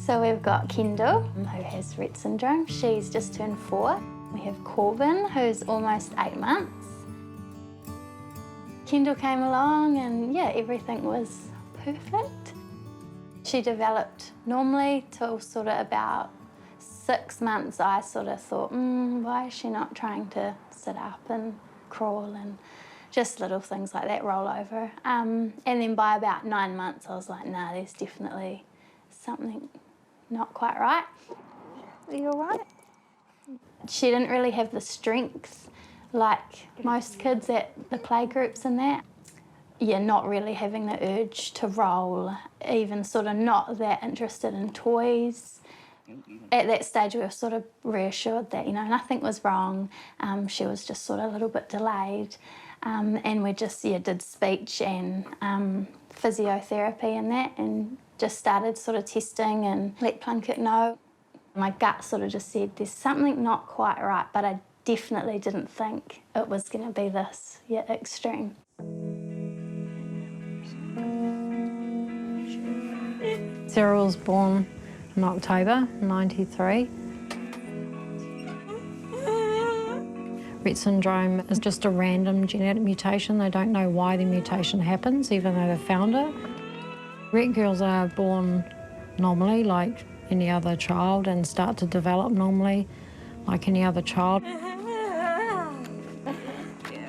So we've got Kendyll, who has Rett Syndrome. She's just turned 4. We have Corbin, who's almost 8 months. Kendyll came along and yeah, everything was perfect. She developed normally till sort of about 6 months. I sort of thought, why is she not trying to sit up and crawl and just little things like that, roll over. And then by about 9 months, I was like, nah, there's definitely something not quite right. Are you all right? She didn't really have the strength like most kids at the playgroups and that. Yeah, not really having the urge to roll, even sort of not that interested in toys. At that stage, we were sort of reassured that, you know, nothing was wrong. She was just sort of a little bit delayed. And we just, did speech and physiotherapy and that, and just started sort of testing and let Plunkett know. My gut sort of just said, there's something not quite right, but I definitely didn't think it was going to be this extreme. Sarah was born in October '93. Rett syndrome is just a random genetic mutation. They don't know why the mutation happens, even though they've found it. Rett girls are born normally, like any other child, and start to develop normally, like any other child.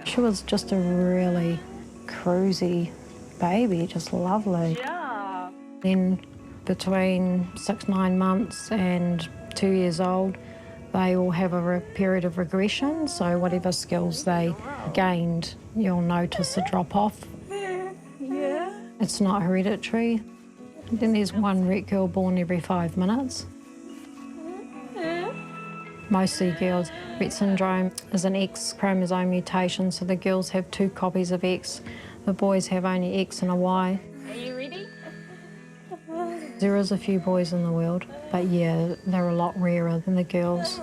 She was just a really cruisy baby, just lovely. Yeah. Then between 6-9 months and 2 years old, they all have a period of regression, so whatever skills they gained, you'll notice a drop-off. Yeah. It's not hereditary. Then there's one Rett girl born every 5 minutes. Mostly girls. Rett syndrome is an X chromosome mutation, so the girls have 2 copies of X. The boys have only X and a Y. Are you ready? There is a few boys in the world, but yeah, they're a lot rarer than the girls.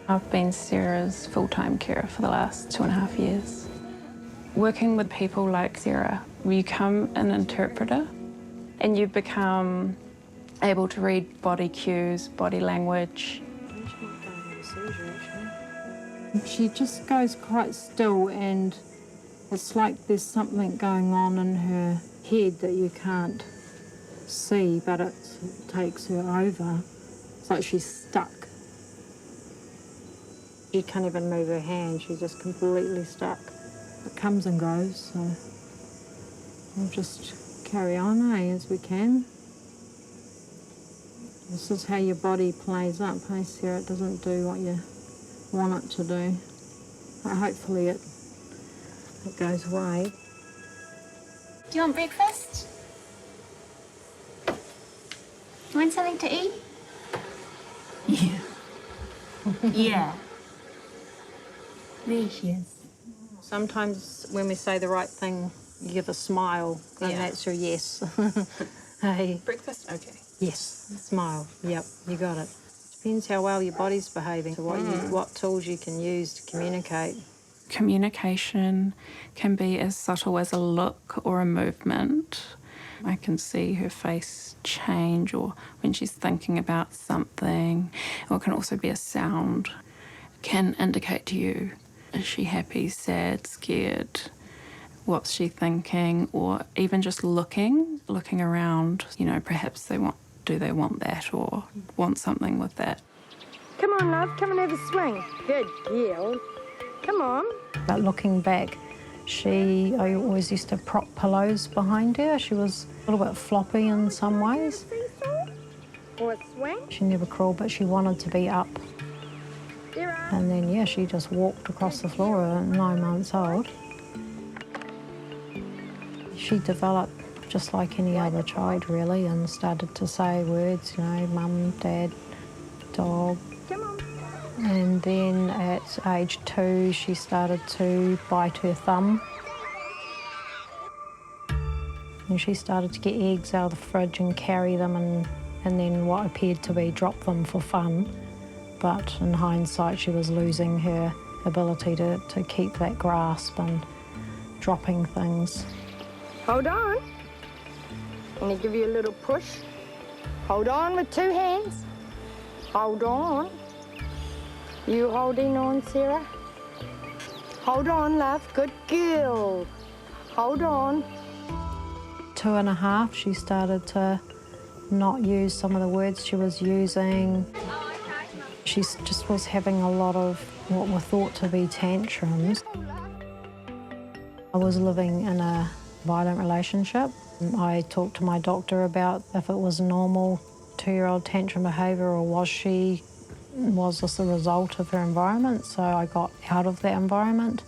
I've been Sarah's full-time carer for the last 2.5 years. Working with people like Sarah, you become an interpreter and you become able to read body cues, body language. She just goes quite still, and it's like there's something going on in her head that you can't see, but it takes her over. It's like she's stuck. She can't even move her hand, she's just completely stuck. It comes and goes, so we'll just carry on, as we can. This is how your body plays up, hey Sarah? It doesn't do what you want it to do. But hopefully it goes away. Do you want breakfast? You want something to eat? Yeah. Yeah. There she is. Sometimes when we say the right thing, you give a smile, and that's your yes. Hey. Breakfast? Okay. Yes, smile. Yep, you got it. Depends how well your body's behaving, so what tools you can use to communicate. Communication can be as subtle as a look or a movement. I can see her face change, or when she's thinking about something, or it can also be a sound. It can indicate to you, is she happy, sad, scared? What's she thinking? Or even just looking around, you know, perhaps do they want that or want something with that? Come on, love, come and have a swing. Good girl. Come on. But looking back, I always used to prop pillows behind her. She was a little bit floppy in some ways. Or a swing. She never crawled, but she wanted to be up. And then, yeah, she just walked across the floor at 9 months old. She developed just like any other child, really, and started to say words, you know, mum, dad, dog. Come on. And then at age 2, she started to bite her thumb. And she started to get eggs out of the fridge and carry them and then what appeared to be drop them for fun. But in hindsight, she was losing her ability to keep that grasp and dropping things. Hold on. Let me give you a little push. Hold on with 2 hands. Hold on. You holding on, Sarah? Hold on, love. Good girl. Hold on. 2.5, she started to not use some of the words she was using. She just was having a lot of what were thought to be tantrums. I was living in a violent relationship. I talked to my doctor about if it was normal 2-year-old tantrum behaviour or was this a result of her environment. So I got out of that environment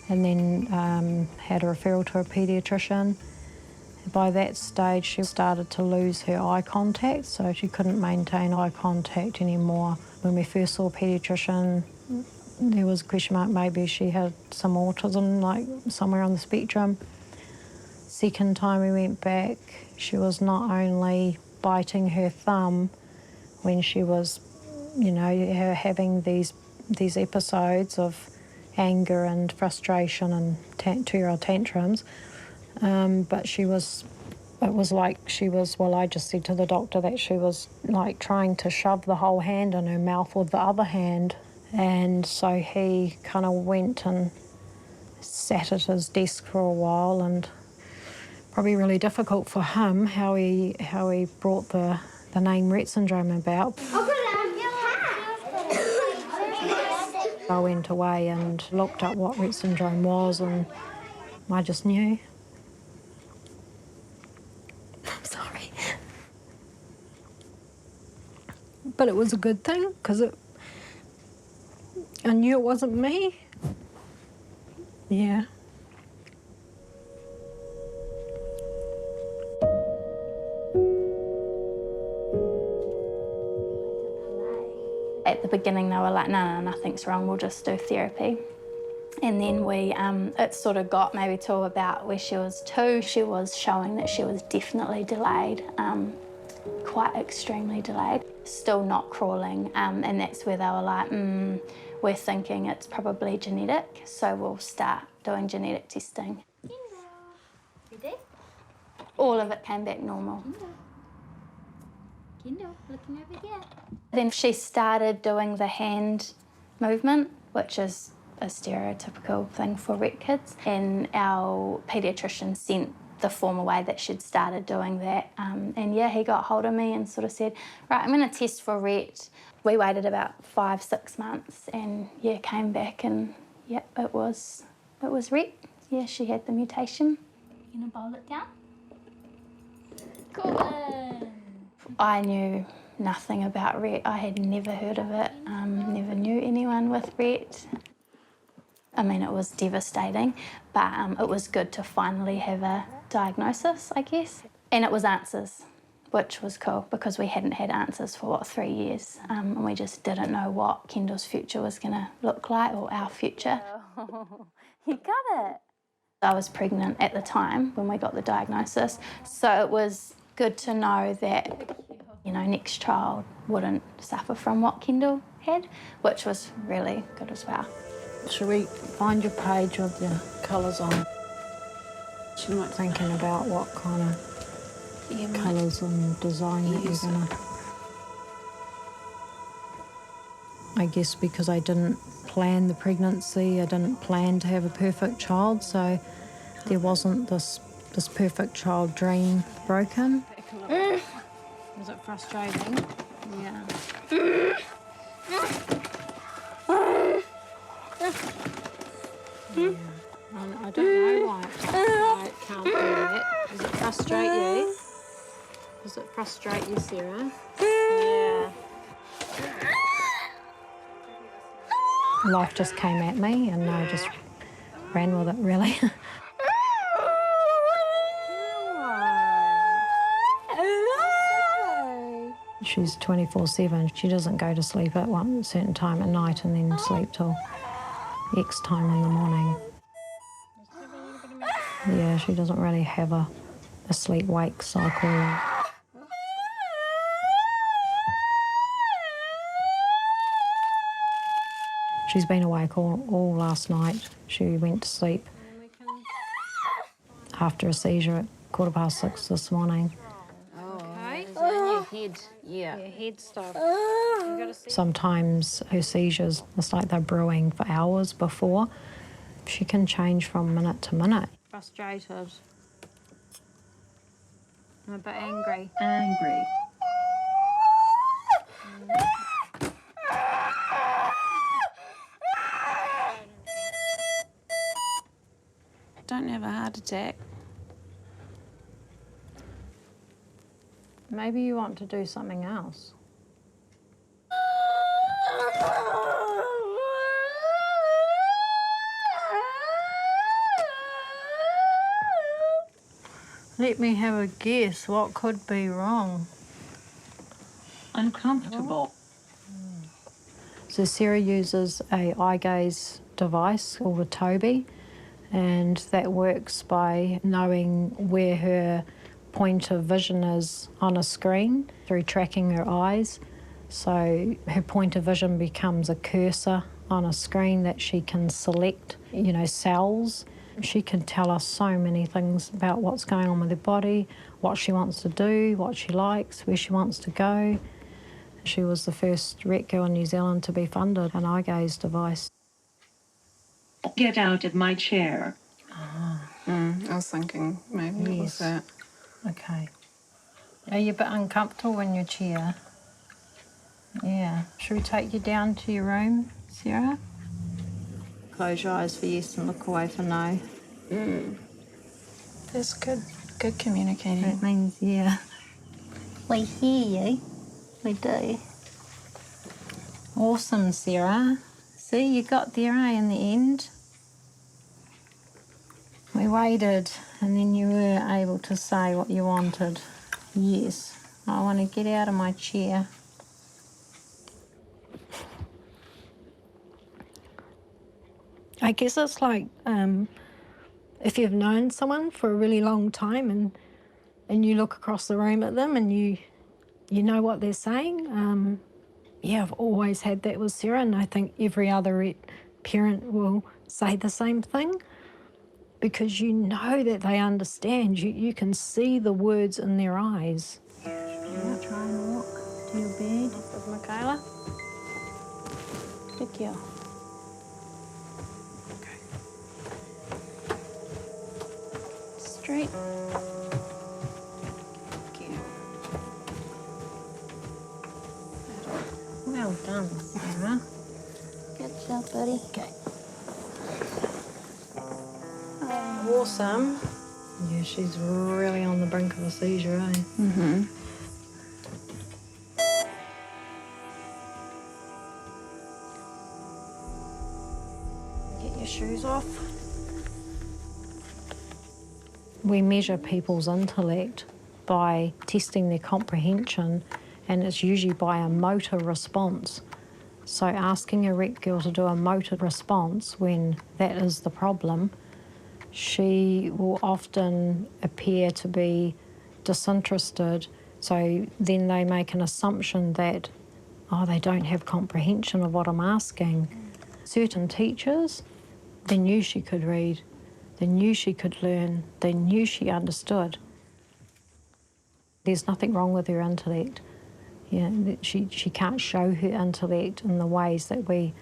and then had a referral to a paediatrician. By that stage, she started to lose her eye contact, so she couldn't maintain eye contact anymore. When we first saw a paediatrician, there was a question mark, maybe she had some autism, like somewhere on the spectrum. Second time we went back, she was not only biting her thumb when she was, you know, having these episodes of anger and frustration and 2-year-old tantrums, but it was like she was, well, I just said to the doctor that she was like trying to shove the whole hand in her mouth with the other hand. And so he kind of went and sat at his desk for a while, and probably really difficult for him how he brought the name Rett Syndrome about. I went away and looked up what Rett Syndrome was, and I just knew. I'm sorry. But it was a good thing, because I knew it wasn't me. Yeah. At the beginning, they were like, no, nothing's wrong, we'll just do therapy. And then it sort of got maybe to about where she was 2, she was showing that she was definitely delayed, quite extremely delayed, still not crawling. And that's where they were like, we're thinking it's probably genetic, so we'll start doing genetic testing. Ready? All of it came back normal. Kendyll, looking over here. Then she started doing the hand movement, which is a stereotypical thing for Rett kids. And our paediatrician sent the form away that she'd started doing that. And yeah, he got hold of me and sort of said, right, I'm going to test for Rett. We waited about 5-6 months and yeah, came back and yeah, it was Rett. Yeah, she had the mutation. You gonna bowl it down? Cool. I knew nothing about Rett. I had never heard of it, never knew anyone with Rett. I mean, it was devastating, but it was good to finally have a diagnosis, I guess. And it was answers, which was cool because we hadn't had answers for, 3 years? And we just didn't know what Kendyll's future was going to look like, or our future. Oh, you got it. I was pregnant at the time when we got the diagnosis, so it was good to know that, you know, next child wouldn't suffer from what Kendyll had, which was really good as well. Should we find your page with your colours on? She might thinking about what kind of colours and design that you're gonna. I guess because I didn't plan the pregnancy, I didn't plan to have a perfect child, so there wasn't this perfect child dream broken. Was it frustrating? Yeah. Yeah. I don't know why I can't do that. Does it frustrate you? Does it frustrate you, Sarah? Yeah. Life just came at me and I just ran with it, really. She's 24/7. She doesn't go to sleep at one certain time at night and then sleep till X time in the morning. Yeah, she doesn't really have a sleep-wake cycle. She's been awake all last night. She went to sleep after a seizure at 6:15 this morning. Okay. Is it in your head? Yeah. Your head stuff. Sometimes her seizures, it's like they're brewing for hours before. She can change from minute to minute. Frustrated. A bit angry. Angry. Don't have a heart attack. Maybe you want to do something else. Let me have a guess. What could be wrong? Uncomfortable. So Sarah uses a eye gaze device called a Toby, and that works by knowing where her point of vision is on a screen through tracking her eyes. So her point of vision becomes a cursor on a screen that she can select, cells. She can tell us so many things about what's going on with her body, what she wants to do, what she likes, where she wants to go. She was the first Rett girl in New Zealand to be funded an eye gaze device. Get out of my chair. I was thinking maybe it was that. Okay. Are you a bit uncomfortable in your chair? Yeah. Should we take you down to your room, Sarah? Close your eyes for yes and look away for no. That's good. Good communicating. That means, yeah. We hear you. We do. Awesome, Sarah. See, you got there, in the end. We waited, and then you were able to say what you wanted. Yes, I want to get out of my chair. I guess it's like if you've known someone for a really long time and you look across the room at them and you know what they're saying. Yeah, I've always had that with Sarah, and I think every other parent will say the same thing because you know that they understand. You can see the words in their eyes. You want to try and walk to your bed with Michaela? Good girl. Straight. Well done, Sarah. Good job, buddy. Okay. Awesome. Yeah, she's really on the brink of a seizure, eh? Mm-hmm. Get your shoes off. We measure people's intellect by testing their comprehension, and it's usually by a motor response. So asking a Rett girl to do a motor response when that is the problem, she will often appear to be disinterested. So then they make an assumption that, they don't have comprehension of what I'm asking. Certain teachers, they knew she could read, they knew she could learn, they knew she understood. There's nothing wrong with her intellect. Yeah, she can't show her intellect in the ways that we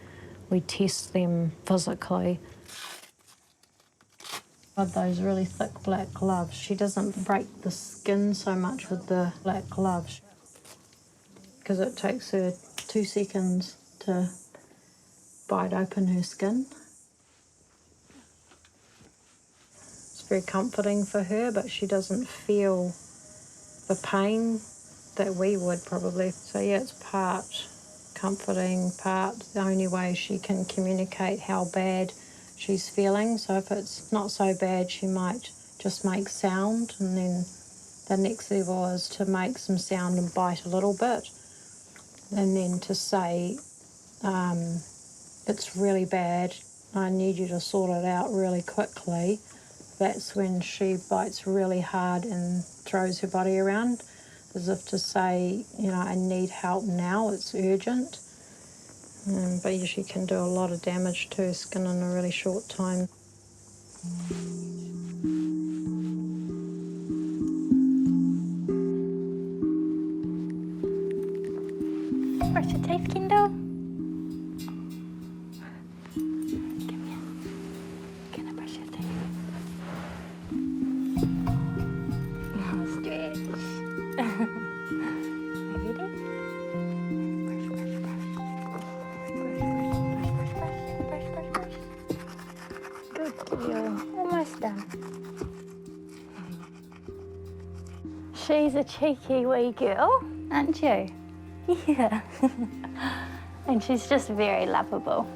test them physically. With those really thick black gloves, she doesn't break the skin so much with the black gloves because it takes her 2 seconds to bite open her skin. It's very comforting for her, but she doesn't feel the pain that we would probably. So yeah, it's part comforting, part the only way she can communicate how bad she's feeling. So if it's not so bad, she might just make sound, and then the next level is to make some sound and bite a little bit, and then to say, it's really bad, I need you to sort it out really quickly. That's when she bites really hard and throws her body around, as if to say, I need help now, it's urgent. But she can do a lot of damage to her skin in a really short time. brush your teeth, Kendyll? Come here. Can I brush your teeth? Oh, stretch. Ready? Brush, brush, brush. Brush, brush, brush. Good girl. Almost done. She's a cheeky wee girl, aren't you? Yeah. And she's just very lovable.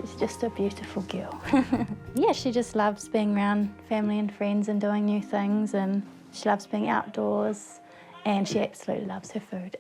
She's just a beautiful girl. Yeah, she just loves being around family and friends and doing new things, and she loves being outdoors, and she absolutely loves her food.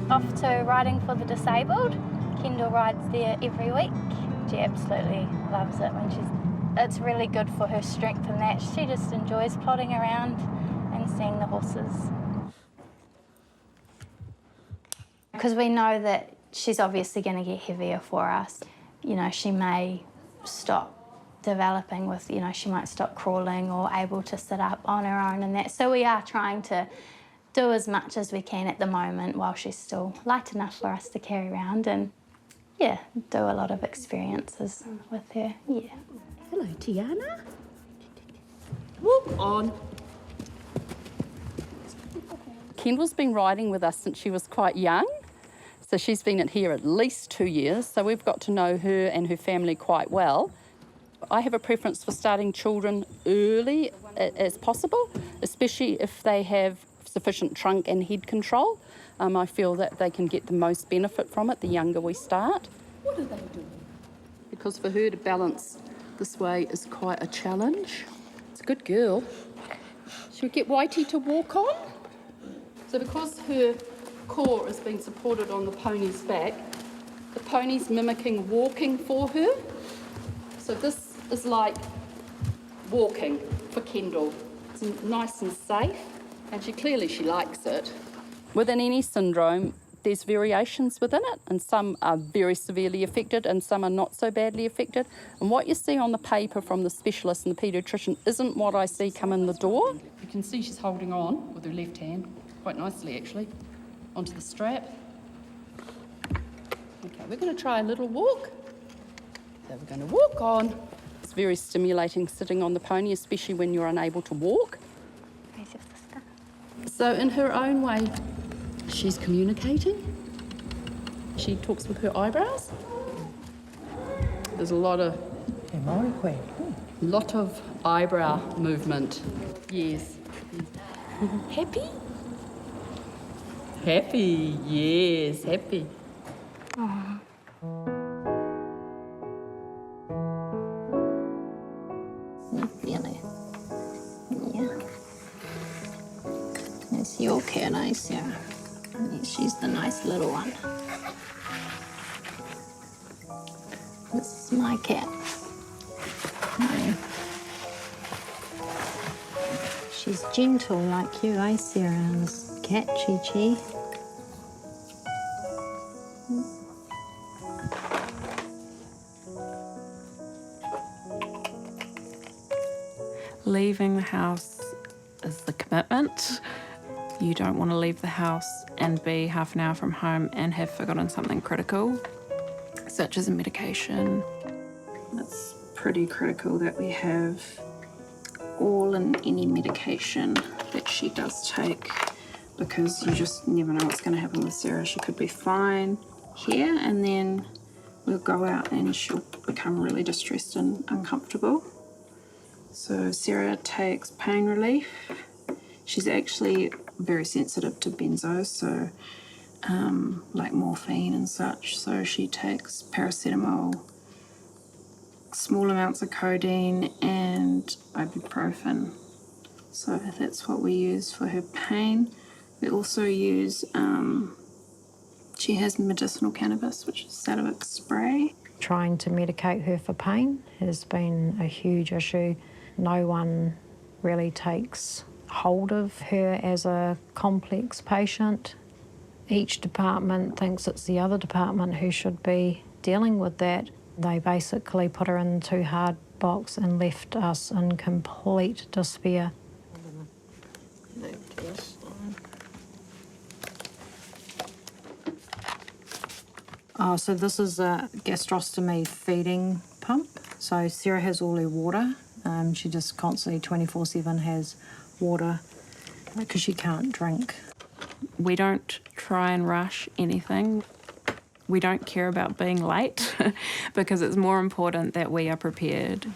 Off to riding for the disabled. Kendyll rides there every week. She absolutely loves it it's really good for her strength and that. She just enjoys plodding around and seeing the horses. Because we know that she's obviously going to get heavier for us. You know, she may stop developing with, you know, she might stop crawling or able to sit up on her own and that. So we are trying to do as much as we can at the moment while she's still light enough for us to carry around and, yeah, do a lot of experiences with her, yeah. Hello, Tiana. Walk on. Kendyll's been riding with us since she was quite young. So she's been here at least 2 years, so we've got to know her and her family quite well. I have a preference for starting children early as possible, especially if they have sufficient trunk and head control. I feel that they can get the most benefit from it the younger we start. What are they doing? Because for her to balance this way is quite a challenge. It's a good girl. She'll get Whitey to walk on. So because her core is being supported on the pony's back, the pony's mimicking walking for her. So this is like walking for Kendyll. It's nice and safe, and she likes it. Within any syndrome, there's variations within it, and some are very severely affected and some are not so badly affected. And what you see on the paper from the specialist and the paediatrician isn't what I see come in the door. You can see she's holding on with her left hand, quite nicely actually, onto the strap. Okay, we're going to try a little walk. So we're going to walk on. It's very stimulating sitting on the pony, especially when you're unable to walk. Where's your sister? So in her own way, she's communicating. She talks with her eyebrows. There's a lot of eyebrow movement. Yes. Happy? Happy, yes, happy. Oh. You feel it? Yeah. It's your cat, eh, Sarah? Yeah, she's the nice little one. This is my cat. Yeah. She's gentle like you, eh, Sarah? This cat, Chi-Chi. Leaving the house is the commitment. You don't want to leave the house and be half an hour from home and have forgotten something critical, such as a medication. It's pretty critical that we have all and any medication that she does take, because you just never know what's going to happen with Sarah. She could be fine here and then we'll go out and she'll become really distressed and uncomfortable. So Sarah takes pain relief. She's actually very sensitive to benzos, so like morphine and such. So she takes paracetamol, small amounts of codeine and ibuprofen. So that's what we use for her pain. We also use, she has medicinal cannabis, which is Salivic spray. Trying to medicate her for pain has been a huge issue. No one really takes hold of her as a complex patient. Each department thinks it's the other department who should be dealing with that. They basically put her in the too hard box and left us in complete despair. So this is a gastrostomy feeding pump. So Sarah has all her water. She just constantly 24/7 has water because she can't drink. We don't try and rush anything. We don't care about being late because it's more important that we are prepared.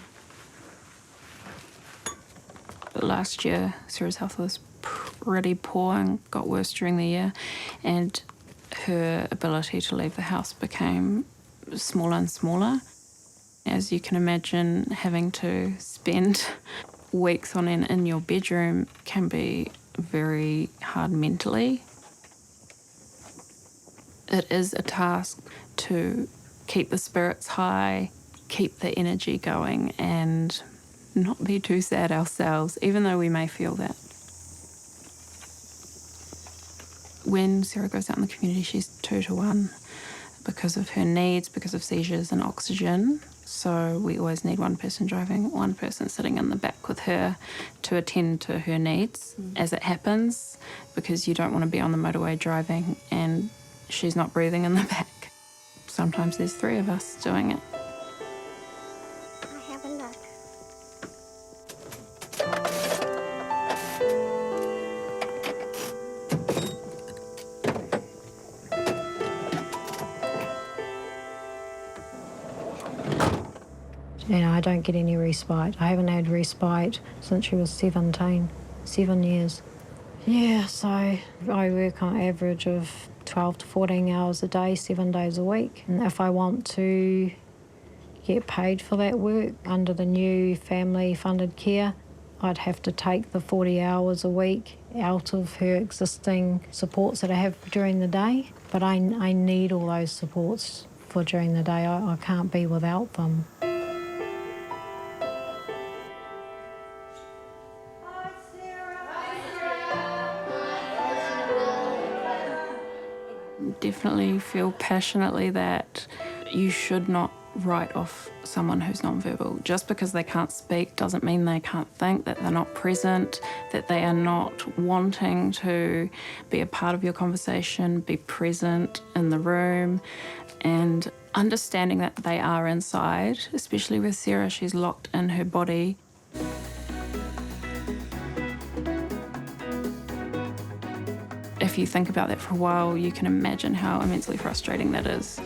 Last year, Sarah's health was pretty poor and got worse during the year, and her ability to leave the house became smaller and smaller. As you can imagine, having to spend weeks on end in your bedroom can be very hard mentally. It is a task to keep the spirits high, keep the energy going, and not be too sad ourselves, even though we may feel that. When Sarah goes out in the community, she's 2-to-1 because of her needs, because of seizures and oxygen. So we always need one person driving, one person sitting in the back with her to attend to her needs as it happens, because you don't want to be on the motorway driving and she's not breathing in the back. Sometimes there's 3 of us doing it. I have a look. I don't get any respite. I haven't had respite since she was 17, 7 years. Yeah, so I work on average of 12 to 14 hours a day, 7 days a week. And if I want to get paid for that work under the new family funded care, I'd have to take the 40 hours a week out of her existing supports that I have during the day. But I need all those supports for during the day. I can't be without them. Definitely feel passionately that you should not write off someone who's nonverbal. Just because they can't speak doesn't mean they can't think, that they're not present, that they are not wanting to be a part of your conversation, be present in the room, and understanding that they are inside, especially with Sarah, she's locked in her body. If you think about that for a while, you can imagine how immensely frustrating that is.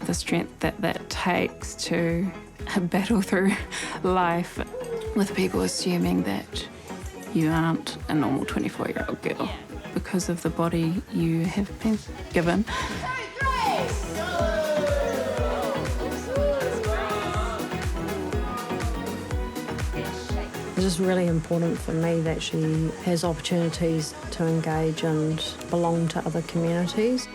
The strength that takes to battle through life with people assuming that you aren't a normal 24-year-old girl because of the body you have been given. It's just really important for me that she has opportunities to engage and belong to other communities.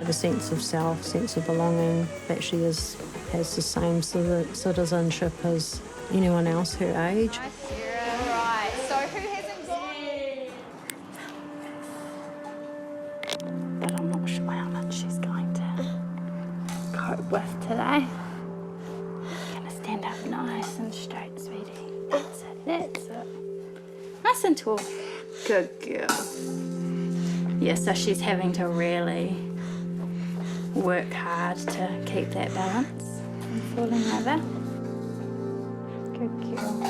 A sense of self, sense of belonging, that she has the same citizenship as anyone else her age. Right, so who hasn't gone? But I'm not sure how much she's going to cope with today. Gonna stand up nice and straight, sweetie. That's it, that's it. Nice and tall. Good girl. Yeah, so she's having to really work hard to keep that balance and falling over. Good girl.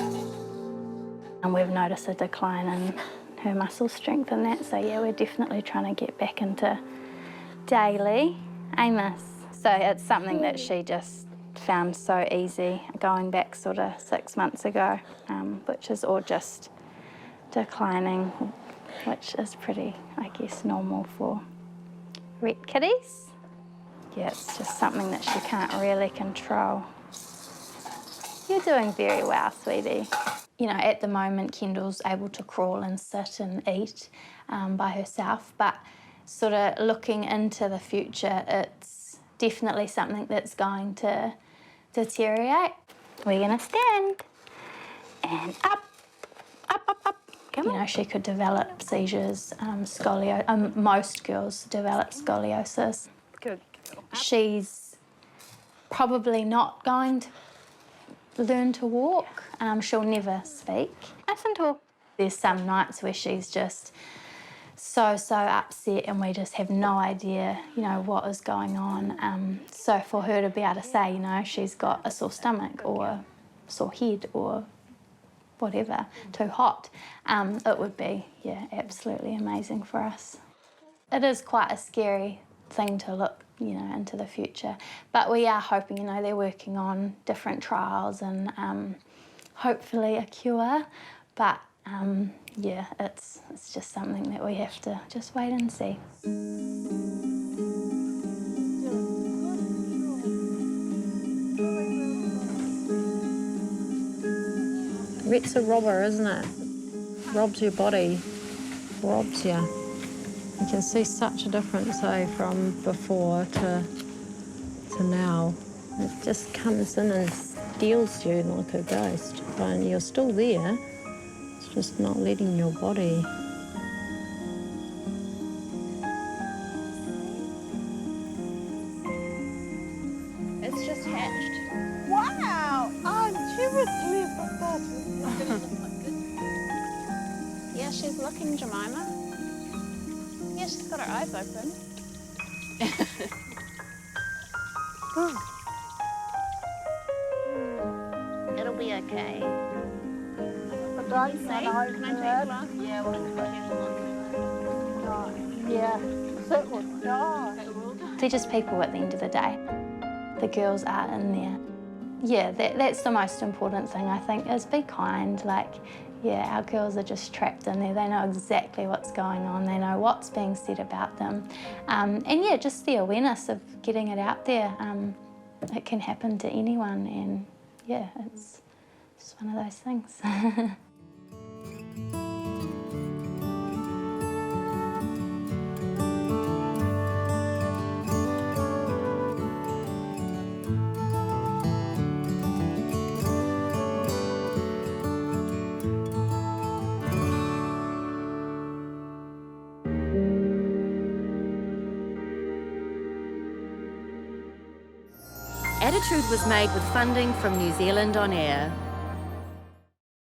And we've noticed a decline in her muscle strength and that, so yeah, we're definitely trying to get back into daily Amos. So it's something that she just found so easy going back sort of 6 months ago, which is all just declining, which is pretty, I guess, normal for Rett kitties. Yeah, it's just something that she can't really control. You're doing very well, sweetie. You know, at the moment, Kendyll's able to crawl and sit and eat by herself, but sort of looking into the future, it's definitely something that's going to deteriorate. We're going to stand and up, up, up, up. Come on. You know, she could develop seizures, scoliosis. Most girls develop scoliosis. Good. She's probably not going to learn to walk. She'll never speak. Nice and tall. There's some nights where she's just so upset and we just have no idea, you know, what is going on. So for her to be able to say, you know, she's got a sore stomach or sore head or whatever, too hot, it would be, yeah, absolutely amazing for us. It is quite a scary thing to look, you know, into the future. But we are hoping, you know, they're working on different trials and hopefully a cure. But yeah, it's just something that we have to just wait and see. Rett's a robber, isn't it? Robs your body, robs you. You can see such a difference, though, from before to now. It just comes in and steals you like a ghost. But you're still there, it's just not letting your body. It's just hatched. Wow! I'm seriously that. Yeah, she's looking, Jemima. Yeah, she's got her eyes open. It'll be okay. But I Can I take the glass? Yeah, well, Yeah, so it will die. They're just people at the end of the day. The girls are in there. Yeah, that's the most important thing, I think, is be kind. Like, yeah, our girls are just trapped in there. They know exactly what's going on. They know what's being said about them. And yeah, just the awareness of getting it out there. It can happen to anyone, and yeah, it's just one of those things. Attitude was made with funding from New Zealand On Air.